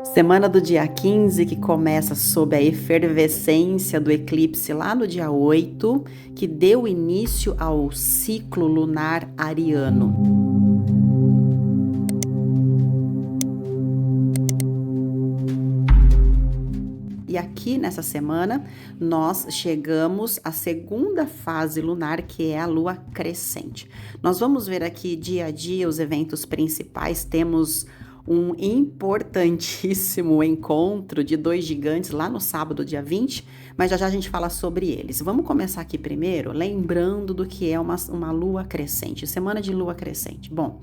Semana do dia 15, que começa sob a efervescência do eclipse lá no dia 8, que deu início ao ciclo lunar ariano. E aqui nessa semana nós chegamos à segunda fase lunar, que é a lua crescente. Nós vamos ver aqui dia a dia os eventos principais. Temos um importantíssimo encontro de dois gigantes lá no sábado, dia 20, mas já já a gente fala sobre eles. Vamos começar aqui primeiro lembrando do que é uma lua crescente, semana de lua crescente. Bom,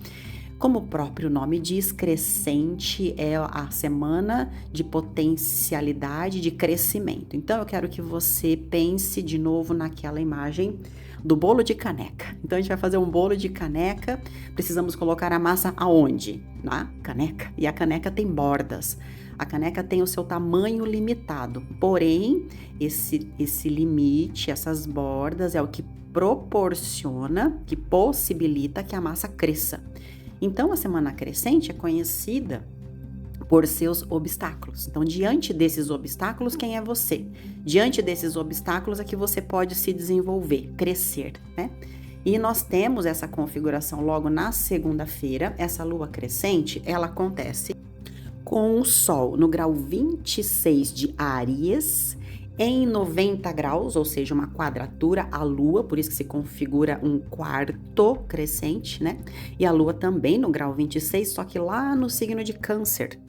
como o próprio nome diz, crescente é a semana de potencialidade, de crescimento. Então eu quero que você pense de novo naquela imagem do bolo de caneca. Então a gente vai fazer um bolo de caneca, precisamos colocar a massa aonde? Na caneca. E a caneca tem bordas. A caneca tem o seu tamanho limitado, porém esse limite, essas bordas é o que proporciona, que possibilita que a massa cresça. Então, a semana crescente é conhecida por seus obstáculos. Então, diante desses obstáculos, quem é você? Diante desses obstáculos é que você pode se desenvolver, crescer, né? E nós temos essa configuração logo na segunda-feira. Essa lua crescente, ela acontece com o Sol no grau 26 de Áries, em 90 graus, ou seja, uma quadratura à Lua, por isso que se configura um quarto crescente, né? E a Lua também no grau 26, só que lá no signo de Câncer.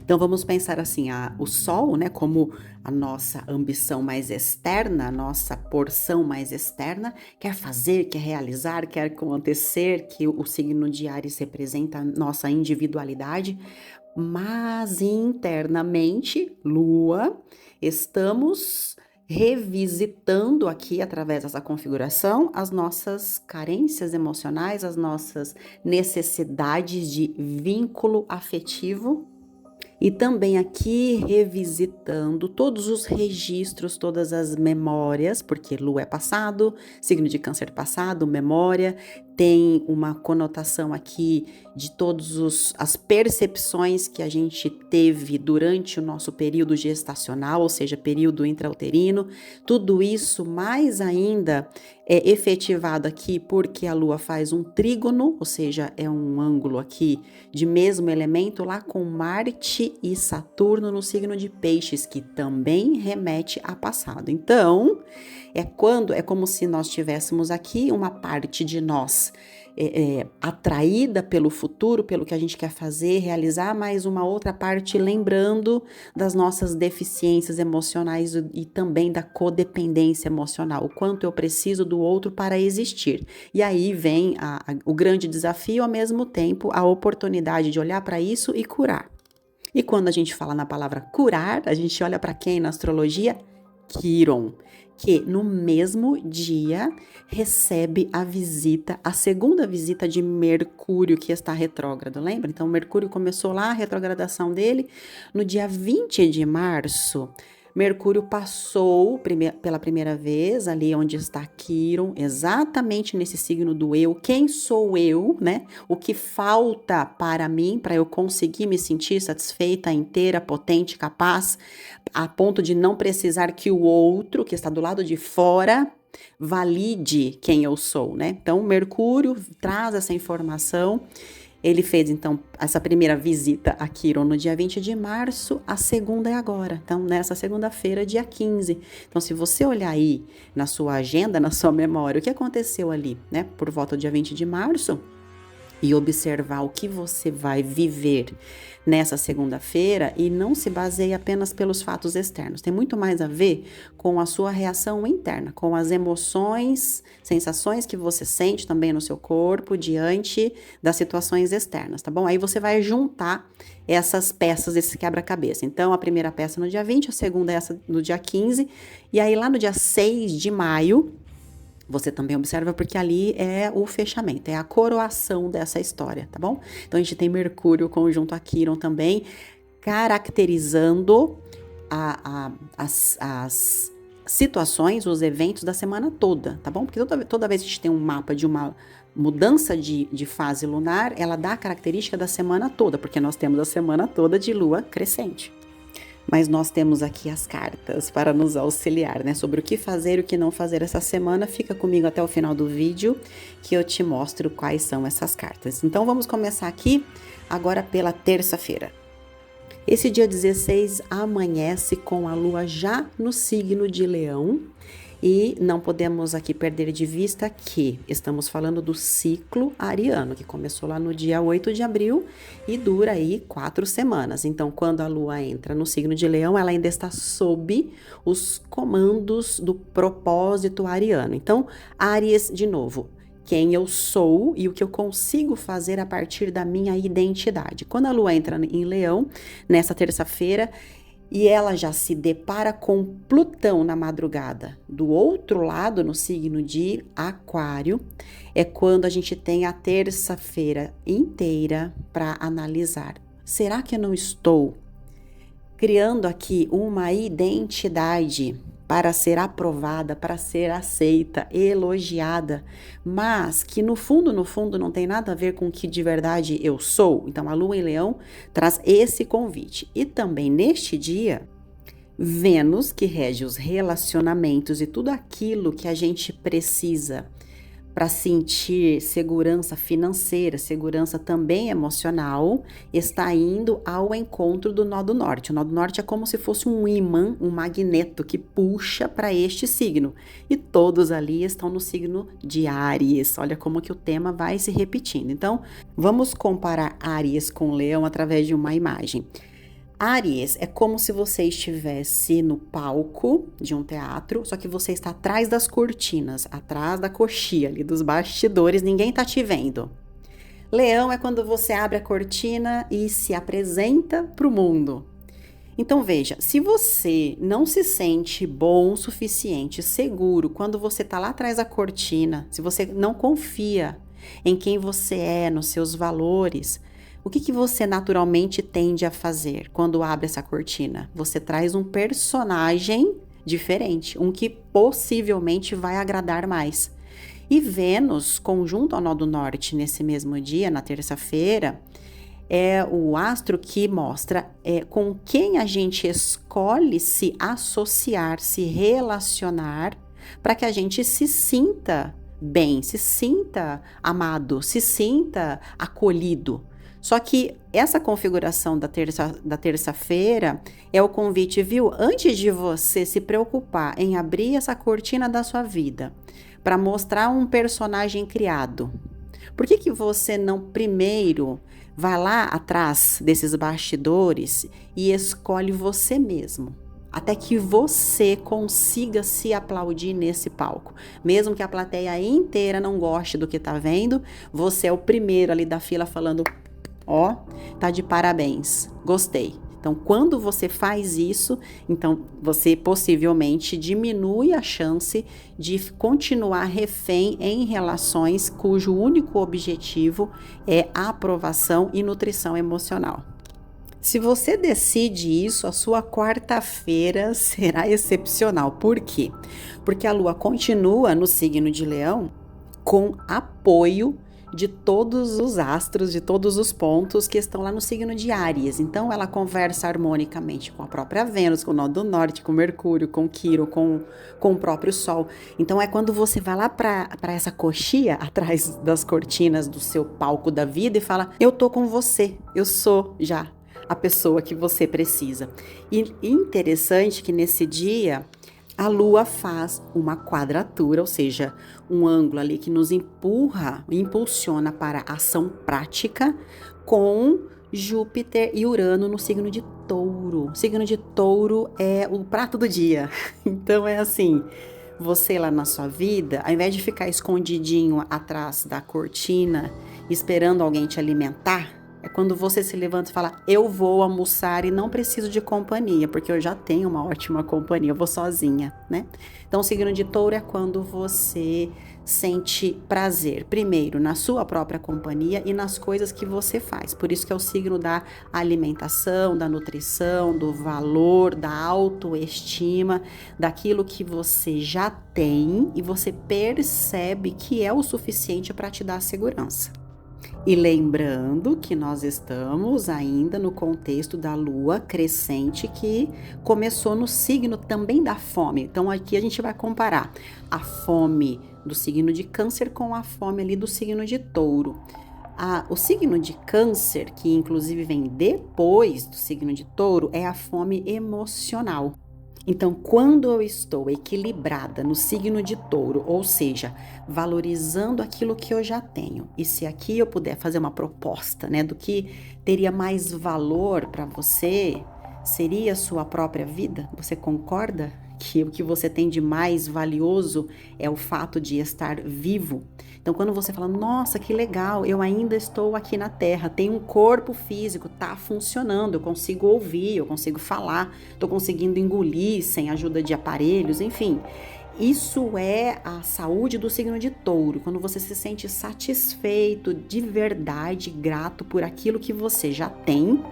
Então vamos pensar assim, o Sol, né, como a nossa ambição mais externa, a nossa porção mais externa, quer fazer, quer realizar, quer acontecer, que o signo de Áries representa a nossa individualidade, mas internamente, Lua, estamos revisitando aqui, através dessa configuração, as nossas carências emocionais, as nossas necessidades de vínculo afetivo. E também aqui revisitando todos os registros, todas as memórias, porque Lua é passado, signo de Câncer passado, memória, tem uma conotação aqui de todas as percepções que a gente teve durante o nosso período gestacional, ou seja, período intrauterino, tudo isso mais ainda é efetivado aqui porque a Lua faz um trígono, ou seja, é um ângulo aqui de mesmo elemento lá com Marte e Saturno no signo de Peixes, que também remete a passado. Então, é como se nós tivéssemos aqui uma parte de nós atraída pelo futuro, pelo que a gente quer fazer, realizar, mas uma outra parte lembrando das nossas deficiências emocionais e também da codependência emocional, o quanto eu preciso do outro para existir. E aí vem o grande desafio, ao mesmo tempo, a oportunidade de olhar para isso e curar. E quando a gente fala na palavra curar, a gente olha para quem na astrologia? Quiron, que no mesmo dia recebe a segunda visita de Mercúrio, que está retrógrado, lembra? Então, Mercúrio começou lá a retrogradação dele no dia 20 de março. Mercúrio passou pela primeira vez ali onde está Quiron, exatamente nesse signo do eu. Quem sou eu, né? O que falta para mim, para eu conseguir me sentir satisfeita, inteira, potente, capaz, a ponto de não precisar que o outro, que está do lado de fora, valide quem eu sou, né? Então, Mercúrio traz essa informação. Ele fez, então, essa primeira visita a Quiron no dia 20 de março, a segunda é agora, então, nessa segunda-feira, dia 15. Então, se você olhar aí na sua agenda, na sua memória, o que aconteceu ali, né, por volta do dia 20 de março, e observar o que você vai viver nessa segunda-feira e não se baseie apenas pelos fatos externos. Tem muito mais a ver com a sua reação interna, com as emoções, sensações que você sente também no seu corpo diante das situações externas, tá bom? Aí você vai juntar essas peças desse quebra-cabeça. Então, a primeira peça no dia 20, a segunda essa no dia 15, e aí lá no dia 6 de maio, você também observa porque ali é o fechamento, é a coroação dessa história, tá bom? Então a gente tem Mercúrio conjunto a Quiron também, caracterizando as situações, os eventos da semana toda, tá bom? Porque toda vez que a gente tem um mapa de uma mudança de fase lunar, ela dá a característica da semana toda, porque nós temos a semana toda de lua crescente. Mas nós temos aqui as cartas para nos auxiliar, né? Sobre o que fazer e o que não fazer essa semana. Fica comigo até o final do vídeo que eu te mostro quais são essas cartas. Então vamos começar aqui agora pela terça-feira. Esse dia 16 amanhece com a lua já no signo de Leão. E não podemos aqui perder de vista que estamos falando do ciclo ariano, que começou lá no dia 8 de abril e dura aí 4 semanas. Então, quando a lua entra no signo de Leão, ela ainda está sob os comandos do propósito ariano. Então, Áries, de novo, quem eu sou e o que eu consigo fazer a partir da minha identidade. Quando a lua entra em Leão, nessa terça-feira, e ela já se depara com Plutão na madrugada. Do outro lado, no signo de Aquário, é quando a gente tem a terça-feira inteira para analisar. Será que eu não estou criando aqui uma identidade para ser aprovada, para ser aceita, elogiada, mas que no fundo não tem nada a ver com o que de verdade eu sou? Então a lua em Leão traz esse convite. E também neste dia, Vênus, que rege os relacionamentos e tudo aquilo que a gente precisa para sentir segurança financeira, segurança também emocional, está indo ao encontro do nó do norte. O nó do norte é como se fosse um ímã, um magneto que puxa para este signo. E todos ali estão no signo de Áries. Olha como que o tema vai se repetindo. Então, vamos comparar Áries com Leão através de uma imagem. Áries é como se você estivesse no palco de um teatro, só que você está atrás das cortinas, atrás da coxia ali, dos bastidores, ninguém tá te vendo. Leão é quando você abre a cortina e se apresenta para o mundo. Então veja, se você não se sente bom o suficiente, seguro, quando você tá lá atrás da cortina, se você não confia em quem você é, nos seus valores, o que você naturalmente tende a fazer quando abre essa cortina? Você traz um personagem diferente, um que possivelmente vai agradar mais. E Vênus, conjunto ao nó do norte nesse mesmo dia, na terça-feira, é o astro que mostra com quem a gente escolhe se associar, se relacionar, para que a gente se sinta bem, se sinta amado, se sinta acolhido. Só que essa configuração da terça-feira é o convite, viu? Antes de você se preocupar em abrir essa cortina da sua vida para mostrar um personagem criado, por que você não primeiro vai lá atrás desses bastidores e escolhe você mesmo? Até que você consiga se aplaudir nesse palco. Mesmo que a plateia inteira não goste do que tá vendo, você é o primeiro ali da fila falando: ó, tá de parabéns, gostei. Então, quando você faz isso, então você possivelmente diminui a chance de continuar refém em relações cujo único objetivo é a aprovação e nutrição emocional. Se você decide isso, a sua quarta-feira será excepcional. Por quê? Porque a lua continua no signo de Leão com apoio de todos os astros, de todos os pontos que estão lá no signo de Áries. Então, ela conversa harmonicamente com a própria Vênus, com o nó do norte, com Mercúrio, com Quirón, com o próprio Sol. Então, é quando você vai lá para essa coxia, atrás das cortinas do seu palco da vida e fala: eu tô com você, eu sou já a pessoa que você precisa. E interessante que nesse dia a lua faz uma quadratura, ou seja, um ângulo ali que nos impulsiona para a ação prática com Júpiter e Urano no signo de Touro. O signo de Touro é o prato do dia. Então é assim, você lá na sua vida, ao invés de ficar escondidinho atrás da cortina, esperando alguém te alimentar, É quando você se levanta e fala, eu vou almoçar e não preciso de companhia, porque eu já tenho uma ótima companhia, eu vou sozinha, né? Então, o signo de touro é quando você sente prazer, primeiro, na sua própria companhia e nas coisas que você faz. Por isso que é o signo da alimentação, da nutrição, do valor, da autoestima, daquilo que você já tem e você percebe que é o suficiente para te dar segurança. E lembrando que nós estamos ainda no contexto da lua crescente que começou no signo também da fome. Então aqui a gente vai comparar a fome do signo de Câncer com a fome ali do signo de Touro. O signo de Câncer, que inclusive vem depois do signo de Touro, é a fome emocional. Então, quando eu estou equilibrada no signo de Touro, ou seja, valorizando aquilo que eu já tenho, e se aqui eu puder fazer uma proposta, né, do que teria mais valor para você, seria a sua própria vida? Você concorda que o que você tem de mais valioso é o fato de estar vivo? Então, quando você fala, nossa, que legal, eu ainda estou aqui na Terra, tenho um corpo físico, tá funcionando, eu consigo ouvir, eu consigo falar, estou conseguindo engolir sem ajuda de aparelhos, enfim. Isso é a saúde do signo de Touro, quando você se sente satisfeito, de verdade, grato por aquilo que você já tem.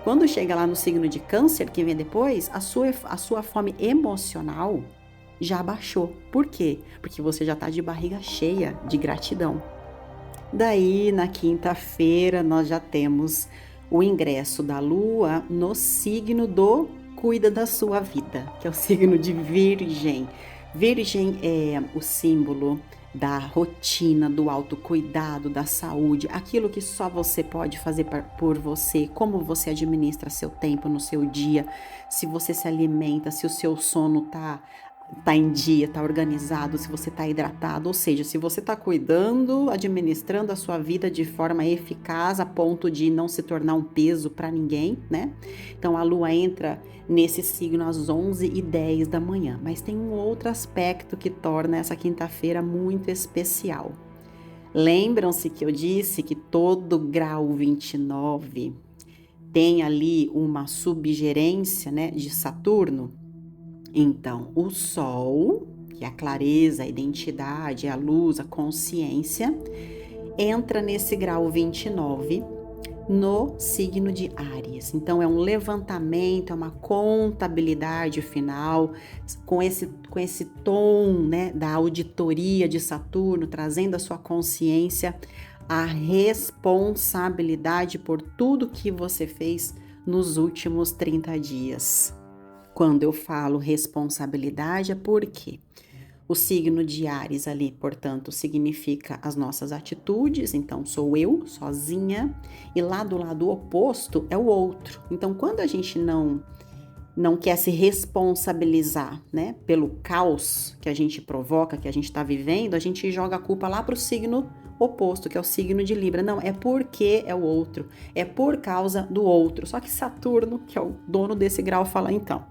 Quando chega lá no signo de Câncer, que vem depois, a sua fome emocional já baixou. Por quê? Porque você já está de barriga cheia de gratidão. Daí, na quinta-feira, nós já temos o ingresso da Lua no signo do Cuida da Sua Vida, que é o signo de Virgem. Virgem é o símbolo da rotina, do autocuidado, da saúde, aquilo que só você pode fazer por você, como você administra seu tempo no seu dia, se você se alimenta, se o seu sono tá em dia, tá organizado, se você tá hidratado, ou seja, se você tá cuidando, administrando a sua vida de forma eficaz a ponto de não se tornar um peso para ninguém, né? Então a lua entra nesse signo às 11h10 da manhã, mas tem um outro aspecto que torna essa quinta-feira muito especial. Lembram-se que eu disse que todo grau 29 tem ali uma subgerência, né, de Saturno? Então, o Sol, que é a clareza, a identidade, a luz, a consciência, entra nesse grau 29 no signo de Áries. Então, é um levantamento, é uma contabilidade final, com esse tom, né, da auditoria de Saturno, trazendo a sua consciência, a responsabilidade por tudo que você fez nos últimos 30 dias. Quando eu falo responsabilidade, é porque o signo de Áries ali, portanto, significa as nossas atitudes, então sou eu, sozinha, e lá do lado oposto é o outro. Então, quando a gente não quer se responsabilizar, né, pelo caos que a gente provoca, que a gente está vivendo, a gente joga a culpa lá para o signo oposto, que é o signo de Libra. Não, é porque é o outro, é por causa do outro. Só que Saturno, que é o dono desse grau, fala então,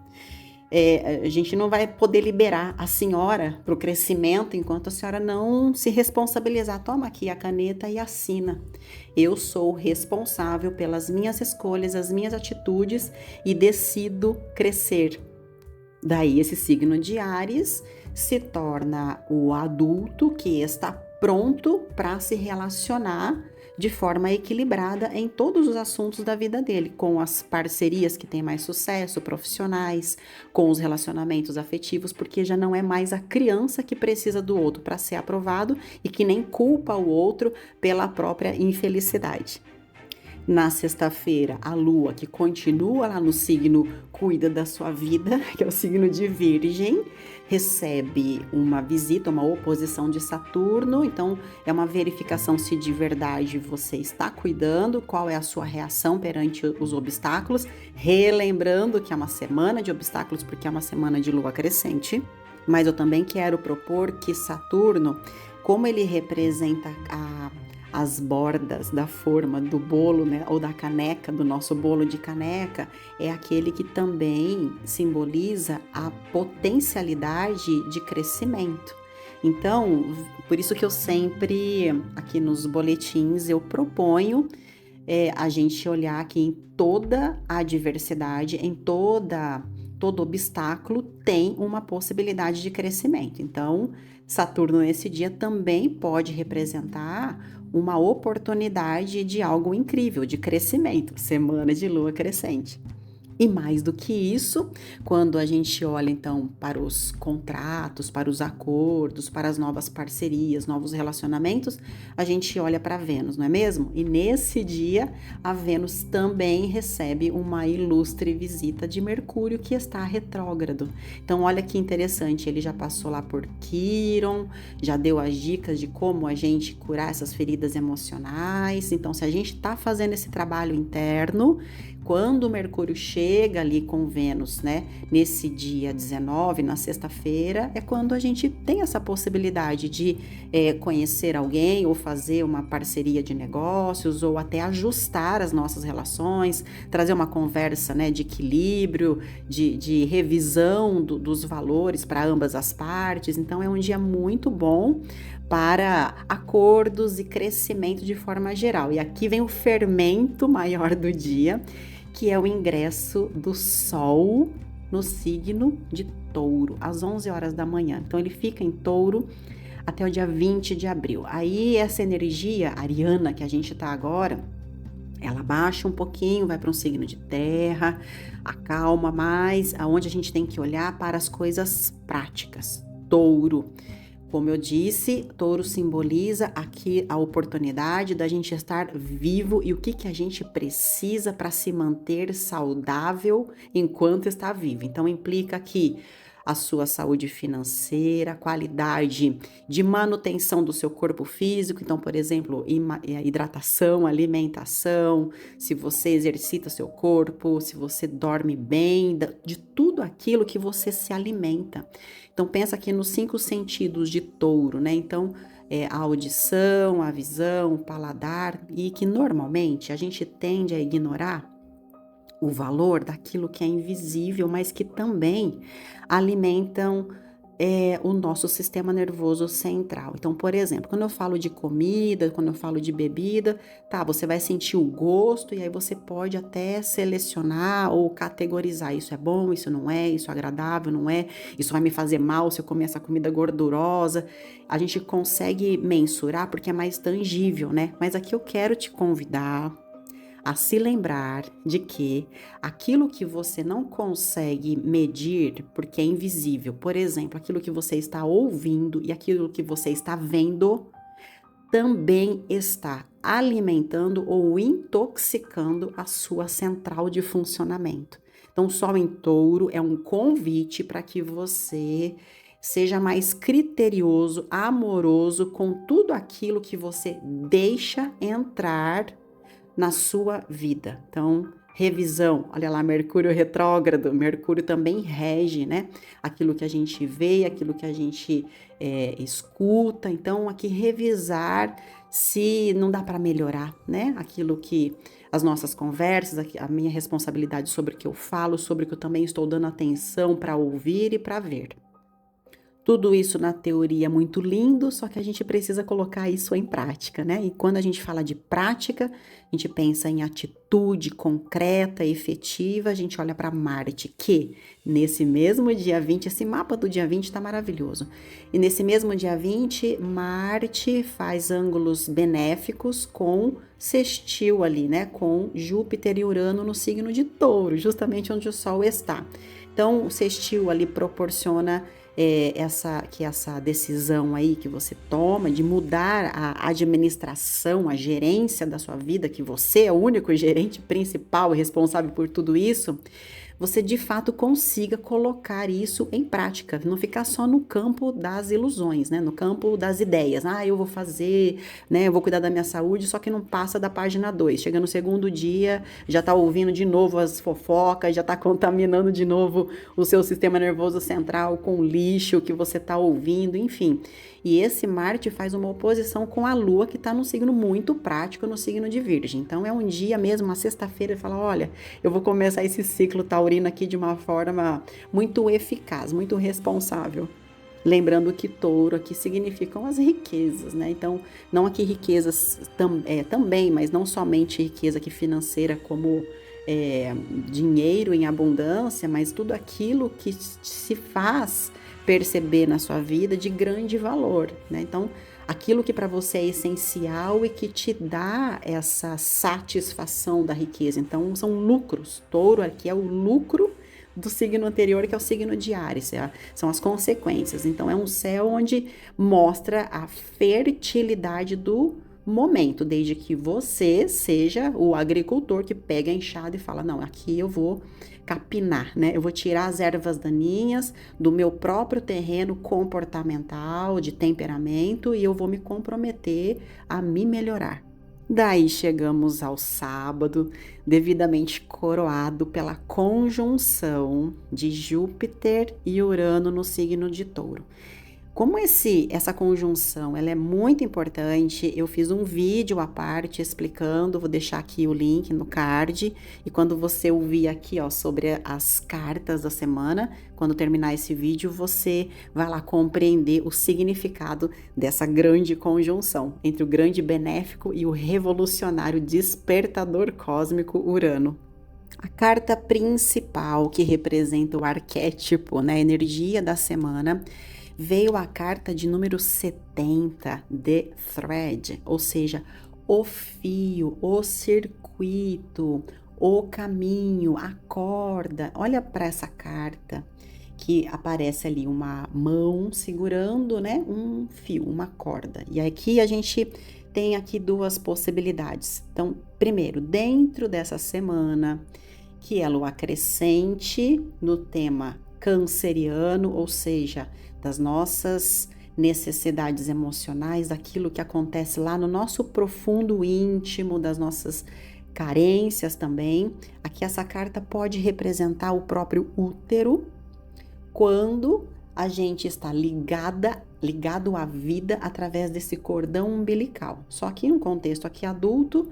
a gente não vai poder liberar a senhora para o crescimento enquanto a senhora não se responsabilizar. Toma aqui a caneta e assina. Eu sou responsável pelas minhas escolhas, as minhas atitudes e decido crescer. Daí esse signo de Áries se torna o adulto que está pronto para se relacionar de forma equilibrada em todos os assuntos da vida dele, com as parcerias que têm mais sucesso, profissionais, com os relacionamentos afetivos, porque já não é mais a criança que precisa do outro para ser aprovado e que nem culpa o outro pela própria infelicidade. Na sexta-feira, a lua, que continua lá no signo Cuida da Sua Vida, que é o signo de Virgem, recebe uma visita, uma oposição de Saturno. Então, é uma verificação se de verdade você está cuidando, qual é a sua reação perante os obstáculos. Relembrando que é uma semana de obstáculos, porque é uma semana de lua crescente. Mas eu também quero propor que Saturno, como ele representa as bordas da forma do bolo, né, ou da caneca, do nosso bolo de caneca, é aquele que também simboliza a potencialidade de crescimento. Então, por isso que eu sempre, aqui nos boletins, eu proponho a gente olhar que em toda adversidade, em todo obstáculo tem uma possibilidade de crescimento. Então, Saturno nesse dia também pode representar uma oportunidade de algo incrível, de crescimento, semana de lua crescente. E mais do que isso, quando a gente olha então para os contratos, para os acordos, para as novas parcerias, novos relacionamentos, a gente olha para Vênus, não é mesmo? E nesse dia, a Vênus também recebe uma ilustre visita de Mercúrio que está retrógrado. Então, olha que interessante, ele já passou lá por Quíron, já deu as dicas de como a gente curar essas feridas emocionais. Então, se a gente está fazendo esse trabalho interno, quando o Mercúrio chega ali com Vênus, né, nesse dia 19, na sexta-feira, é quando a gente tem essa possibilidade de conhecer alguém ou fazer uma parceria de negócios ou até ajustar as nossas relações, trazer uma conversa, né, de equilíbrio, de revisão dos valores para ambas as partes. Então, é um dia muito bom para acordos e crescimento de forma geral. E aqui vem o fermento maior do dia, que é o ingresso do Sol no signo de Touro, às 11 horas da manhã. Então, ele fica em Touro até o dia 20 de abril. Aí, essa energia ariana que a gente tá agora, ela baixa um pouquinho, vai para um signo de terra, acalma mais, aonde a gente tem que olhar para as coisas práticas. Touro. Como eu disse, Touro simboliza aqui a oportunidade da gente estar vivo e o que a gente precisa para se manter saudável enquanto está vivo. Então, implica aqui a sua saúde financeira, qualidade de manutenção do seu corpo físico. Então, por exemplo, hidratação, alimentação, se você exercita seu corpo, se você dorme bem, de tudo aquilo que você se alimenta. Então, pensa aqui nos 5 sentidos de Touro, né? Então, a audição, a visão, o paladar, e que normalmente a gente tende a ignorar o valor daquilo que é invisível, mas que também alimentam o nosso sistema nervoso central. Então, por exemplo, quando eu falo de comida, quando eu falo de bebida, tá, você vai sentir o gosto e aí você pode até selecionar ou categorizar, isso é bom, isso não é, isso é agradável, não é, isso vai me fazer mal se eu comer essa comida gordurosa. A gente consegue mensurar porque é mais tangível, né? Mas aqui eu quero te convidar a se lembrar de que aquilo que você não consegue medir porque é invisível, por exemplo, aquilo que você está ouvindo e aquilo que você está vendo, também está alimentando ou intoxicando a sua central de funcionamento. Então, o Sol em Touro é um convite para que você seja mais criterioso, amoroso com tudo aquilo que você deixa entrar na sua vida. Então, revisão, olha lá, Mercúrio retrógrado, Mercúrio também rege, né? Aquilo que a gente vê, aquilo que a gente escuta. Então, aqui revisar se não dá para melhorar, né? Aquilo que as nossas conversas, a minha responsabilidade sobre o que eu falo, sobre o que eu também estou dando atenção para ouvir e para ver. Tudo isso na teoria é muito lindo, só que a gente precisa colocar isso em prática, né? E quando a gente fala de prática, a gente pensa em atitude concreta, efetiva, a gente olha para Marte, que nesse mesmo dia 20, esse mapa do dia 20 está maravilhoso. E nesse mesmo dia 20, Marte faz ângulos benéficos com sextil ali, né? Com Júpiter e Urano no signo de Touro, justamente onde o Sol está. Então, o sextil ali proporciona essa decisão aí que você toma de mudar a administração, a gerência da sua vida, que você é o único gerente principal e responsável por tudo isso, você de fato consiga colocar isso em prática, não ficar só no campo das ilusões, né? No campo das ideias. Eu vou fazer, né? Eu vou cuidar da minha saúde, só que não passa da página 2. Chega no segundo dia, já tá ouvindo de novo as fofocas, já tá contaminando de novo o seu sistema nervoso central com o lixo que você tá ouvindo, enfim. E esse Marte faz uma oposição com a Lua, que está num signo muito prático, no signo de Virgem. Então, é um dia mesmo, uma sexta-feira, ele fala, olha, eu vou começar esse ciclo taurino aqui de uma forma muito eficaz, muito responsável. Lembrando que touro aqui significam as riquezas, né? Então, não aqui riquezas também, mas não somente riqueza aqui financeira como é, dinheiro em abundância, mas tudo aquilo que se faz perceber na sua vida de grande valor, né? Então, aquilo que para você é essencial e que te dá essa satisfação da riqueza. Então, são lucros. Touro aqui é o lucro do signo anterior, que é o signo de Áries, são as consequências. Então, é um céu onde mostra a fertilidade do momento, desde que você seja o agricultor que pega a enxada e fala: não, aqui eu vou capinar, né? Eu vou tirar as ervas daninhas do meu próprio terreno comportamental, de temperamento, e eu vou me comprometer a me melhorar. Daí chegamos ao sábado, devidamente coroado pela conjunção de Júpiter e Urano no signo de Touro. Como essa conjunção ela é muito importante, eu fiz um vídeo à parte explicando, vou deixar aqui o link no card, e quando você ouvir aqui, ó, sobre as cartas da semana, quando terminar esse vídeo, você vai lá compreender o significado dessa grande conjunção entre o grande benéfico e o revolucionário despertador cósmico Urano. A carta principal que representa o arquétipo, né, a energia da semana, veio a carta de número 70, The Thread, ou seja, o fio, o circuito, o caminho, a corda. Olha para essa carta que aparece ali uma mão segurando, né, um fio, uma corda. E aqui a gente tem aqui duas possibilidades. Então, primeiro, dentro dessa semana, que é lua crescente no tema canceriano, ou seja, das nossas necessidades emocionais, daquilo que acontece lá no nosso profundo íntimo, das nossas carências também. Aqui essa carta pode representar o próprio útero, quando a gente está ligado à vida através desse cordão umbilical. Só que no contexto aqui adulto,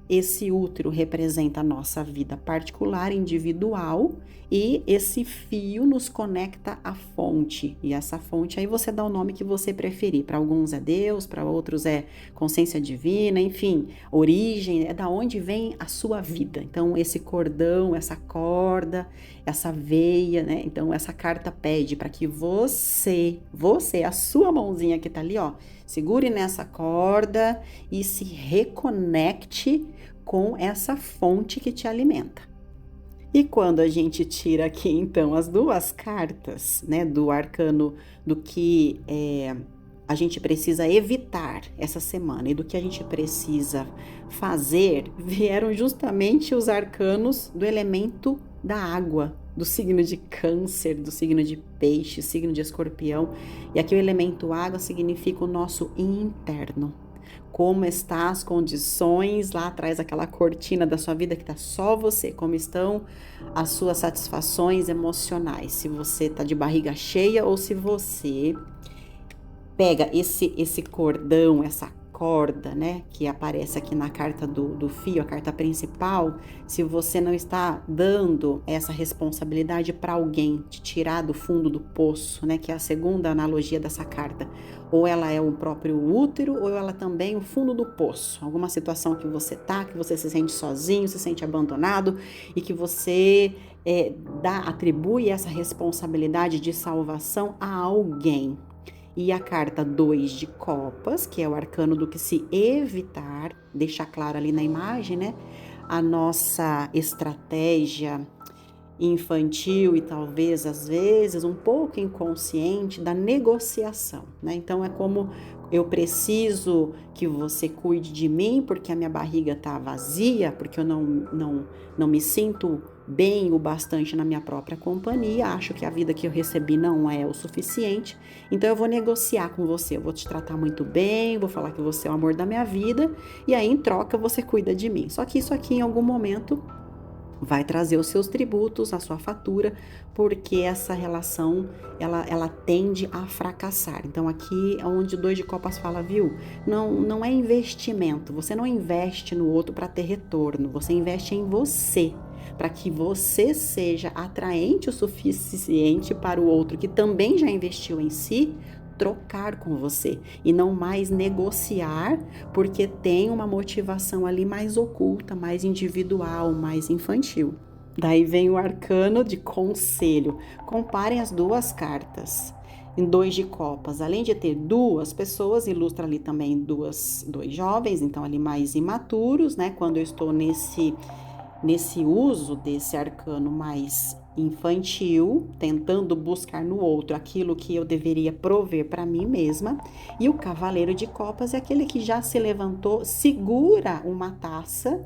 esse útero representa a nossa vida particular, individual, e esse fio nos conecta à fonte. E essa fonte aí você dá o nome que você preferir. Para alguns é Deus, para outros é consciência divina, enfim, origem, é da onde vem a sua vida. Então, esse cordão, essa corda, essa veia, né? Então, essa carta pede para que você, a sua mãozinha que tá ali, ó, segure nessa corda e se reconecte com essa fonte que te alimenta. E quando a gente tira aqui, então, as duas cartas, né, do arcano do que a gente precisa evitar essa semana e do que a gente precisa fazer, vieram justamente os arcanos do elemento da água, do signo de Câncer, do signo de Peixe, signo de Escorpião. E aqui o elemento água significa o nosso interno. Como estão as condições lá atrás, aquela cortina da sua vida que tá só você, como estão as suas satisfações emocionais, se você tá de barriga cheia ou se você pega esse cordão, essa corda, né, que aparece aqui na carta do fio, a carta principal, se você não está dando essa responsabilidade para alguém, te tirar do fundo do poço, né, que é a segunda analogia dessa carta, ou ela é o próprio útero, ou ela também o fundo do poço, alguma situação que você tá, que você se sente sozinho, se sente abandonado, e que você atribui essa responsabilidade de salvação a alguém. E a carta 2 de copas, que é o arcano do que se evitar, deixa claro ali na imagem, né? A nossa estratégia infantil e talvez às vezes um pouco inconsciente da negociação, né? Então é como eu preciso que você cuide de mim porque a minha barriga tá vazia, porque eu não me sinto bem o bastante na minha própria companhia, acho que a vida que eu recebi não é o suficiente, então eu vou negociar com você, eu vou te tratar muito bem, vou falar que você é o amor da minha vida, e aí em troca você cuida de mim. Só que isso aqui em algum momento vai trazer os seus tributos, a sua fatura, porque essa relação, ela tende a fracassar. Então aqui é onde o 2 de copas fala, viu? Não é investimento, você não investe no outro para ter retorno, você investe em você, para que você seja atraente o suficiente para o outro que também já investiu em si, trocar com você e não mais negociar porque tem uma motivação ali mais oculta, mais individual, mais infantil. Daí vem o arcano de conselho. Comparem as duas cartas. Em 2 de copas, além de ter duas pessoas, ilustra ali também dois jovens, então ali mais imaturos, né? Quando eu estou nesse uso desse arcano mais infantil, tentando buscar no outro aquilo que eu deveria prover para mim mesma. E o cavaleiro de copas é aquele que já se levantou, segura uma taça,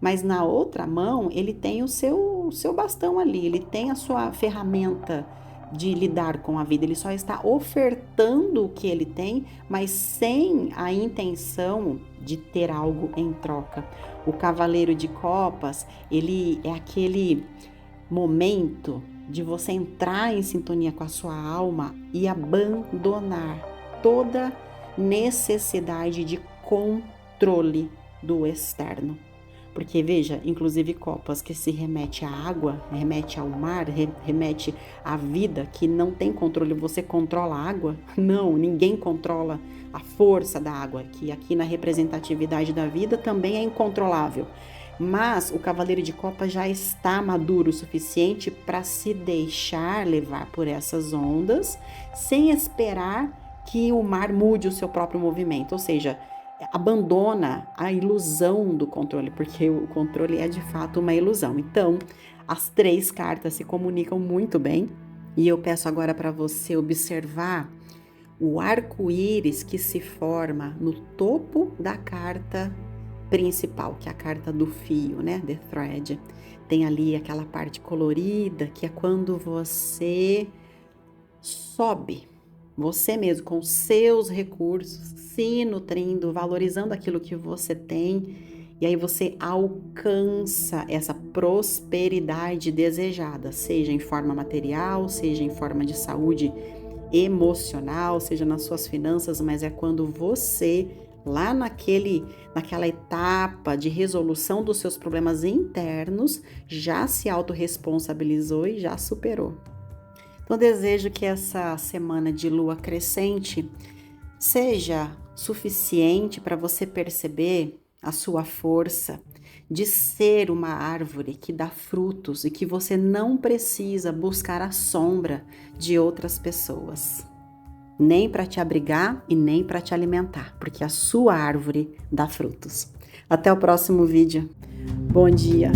mas na outra mão ele tem o seu bastão ali, ele tem a sua ferramenta de lidar com a vida, ele só está ofertando o que ele tem, mas sem a intenção de ter algo em troca. O cavaleiro de copas, ele é aquele momento de você entrar em sintonia com a sua alma e abandonar toda necessidade de controle do externo. Porque veja, inclusive copas que se remete à água, remete ao mar, remete à vida que não tem controle. Você controla a água? Não, ninguém controla a força da água, que aqui na representatividade da vida também é incontrolável. Mas o cavaleiro de copas já está maduro o suficiente para se deixar levar por essas ondas, sem esperar que o mar mude o seu próprio movimento, ou seja, abandona a ilusão do controle, porque o controle é de fato uma ilusão. Então, as 3 cartas se comunicam muito bem, e eu peço agora para você observar o arco-íris que se forma no topo da carta principal, que é a carta do fio, né? The thread. Tem ali aquela parte colorida, que é quando você sobe, você mesmo, com seus recursos, se nutrindo, valorizando aquilo que você tem, e aí você alcança essa prosperidade desejada, seja em forma material, seja em forma de saúde emocional, seja nas suas finanças, mas é quando você, lá naquela etapa de resolução dos seus problemas internos, já se autorresponsabilizou e já superou. Então, desejo que essa semana de lua crescente seja suficiente para você perceber a sua força de ser uma árvore que dá frutos e que você não precisa buscar a sombra de outras pessoas, nem para te abrigar e nem para te alimentar, porque a sua árvore dá frutos. Até o próximo vídeo. Bom dia!